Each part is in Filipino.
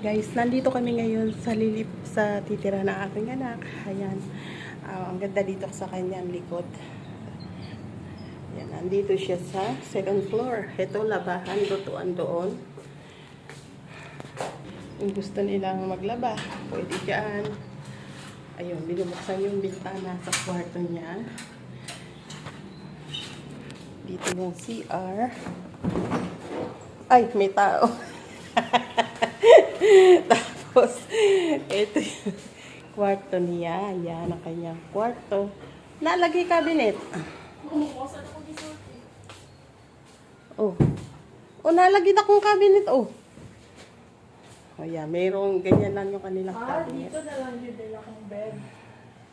Guys, nandito kami ngayon sa lilip sa titira ng aking anak. Ayan. Ang ganda dito sa kanyang likod. Ayan, nandito siya sa second floor. Ito, labahan, lutuan doon. Kung gusto nilang maglaba, pwede dyan. Ayun, binubuksan yung bintana sa kwarto niya. Dito yung CR. Ay, may tao. Tapos, ito yung kwarto niya. Yan ang kanyang kwarto. Nalagay cabinet. Oh. Oh, nalagay na kong cabinet. Oh. Oh, yeah. Mayroong ganyan lang yung kanilang cabinet. Dito na lang yun din akong bed.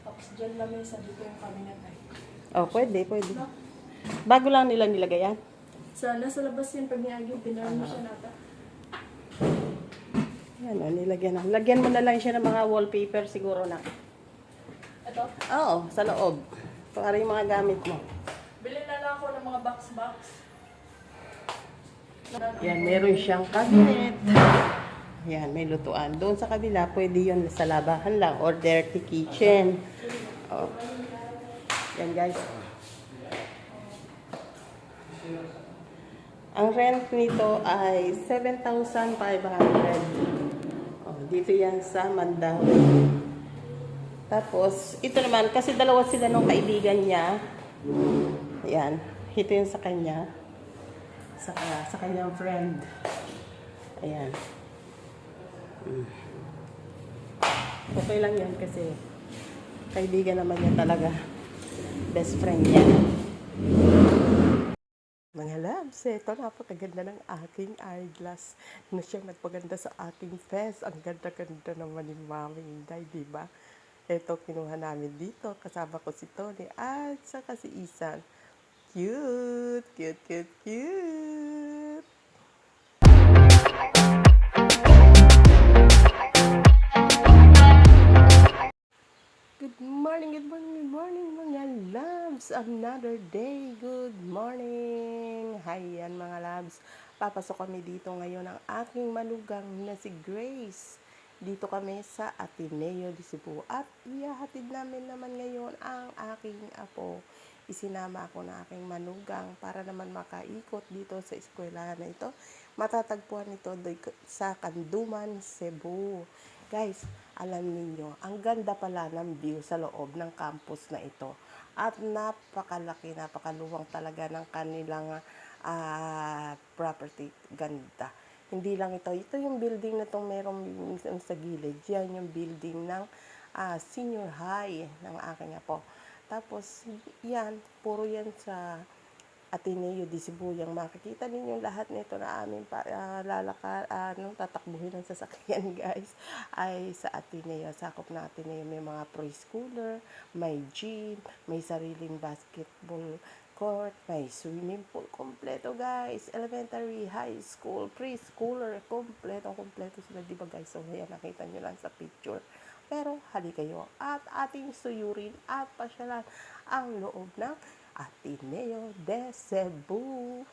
Tapos dyan lang yung sa dito yung cabinet ay. Oh, pwede. Bago lang nila nilagay yan. Nasa labas yun pag niagyung pinarami siya nata. Yan, oh, nilagyan na. Lagyan mo na lang siya ng mga wallpaper siguro na. Ito? Oo, sa loob. Para yung mga gamit mo. Bilhin na lang ako ng mga box. Yan, meron siyang cabinet. Yan, may lutuan. Doon sa kabila, pwede yun sa labahan lang or dirty kitchen. Oh. Yan, guys. Ang rent nito ay 7,500. Oh, dito yan sa Mandawi. Tapos, ito naman, kasi dalawa sila nung kaibigan niya. Ayan, ito yung sa kanya. Sa kanyang friend. Ayan. Okay lang yan kasi kaibigan naman niya talaga. Best friend niya. Mga loves, ito napakaganda ng aking eyeglass na siyang nagpaganda sa aking face. Ang ganda-ganda naman ni Mami Inday, diba? Ito, kinuha namin dito. Kasama ko si Tony at saka si Isan. Cute! Good morning mga loves. Another day. Good morning. Hi yan mga loves. Papasok kami dito ngayon ng aking manugang na si Grace. Dito kami sa Ateneo de Cebu. At ihahatid namin naman ngayon ang aking apo. Isinama ako na aking manugang para naman makaikot dito sa eskwelahan na ito. Matatagpuan ito sa Kanduman, Cebu. Guys, alam niyo, ang ganda pala ng view sa loob ng campus na ito. At napakalaki, napakaluwang talaga ng kanilang property. Ganda. Hindi lang ito. Ito yung building na itong merong sa gilid. Yan yung building ng senior high ng aking apo. Tapos, yan, puro yan sa Ateneo de Cebu. Yung makikita ninyo lahat nito na amin tatakbuhin ng sasakyan guys ay sa Ateneo. Sakop na Ateneo. May mga preschooler, may gym, may sariling basketball court, may swimming pool. Kompleto guys. Elementary, high school, preschooler, kompleto sila, diba guys? So yan, nakita nyo lang sa picture. Pero hali kayo at ating suyurin at pasyalan ang loob ng Ateneo de Cebu.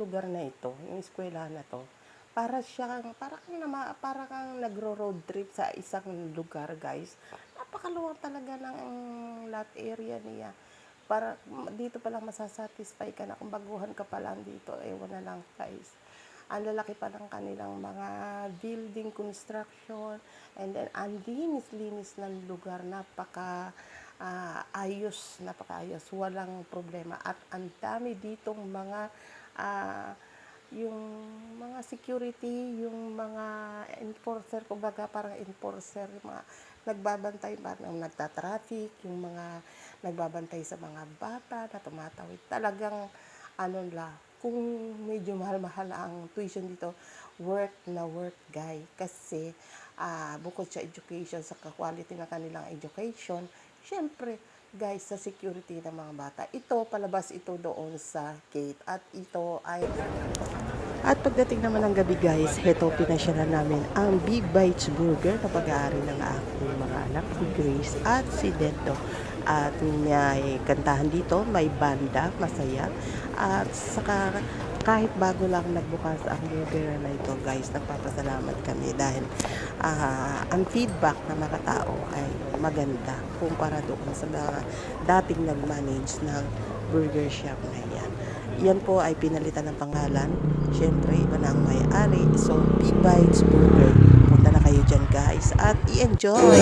lugar na ito, yung eskwelahan na 'to, para kang nagro-road trip sa isang lugar, guys. Napakaluwang talaga ng lot area niya. Para dito pa lang masa-satisfy ka na, kung baguhan ka pa lang dito, ewan na lang, guys. Ang lalaki pa ng kanilang mga building construction, and then ang linis-linis ng lugar, napakaayos, walang problema. At ang dami ditong mga yung mga security, yung mga enforcer, kumbaga parang enforcer, yung mga nagbabantay ba ng nagta-traffic, yung mga nagbabantay sa mga bata na tumatawid. Talagang ano la, kung medyo mahal-mahal ang tuition dito, worth na worth, guys. Kasi bukod sa education, sa quality ng kanilang education, syempre, guys, sa security ng mga bata. Ito, palabas ito doon sa gate. At pagdating naman ng gabi, guys, heto, pinasyalan namin ang Big Bites Burger na pag-aari ng aking mga anak, si Grace at si Dedo. At may kantahan dito, may banda, masaya. At saka kahit bago lang nagbukas ang burger na ito, guys, nagpapasalamat kami dahil ang feedback ng mga tao ay maganda kumpara doon sa mga dating nag-manage ng burger shop na yan. Yan po ay pinalitan ng pangalan. Siyempre, iba na ang may-ari. So, Big Bites Burger. Punta na kayo dyan, guys, at i-enjoy!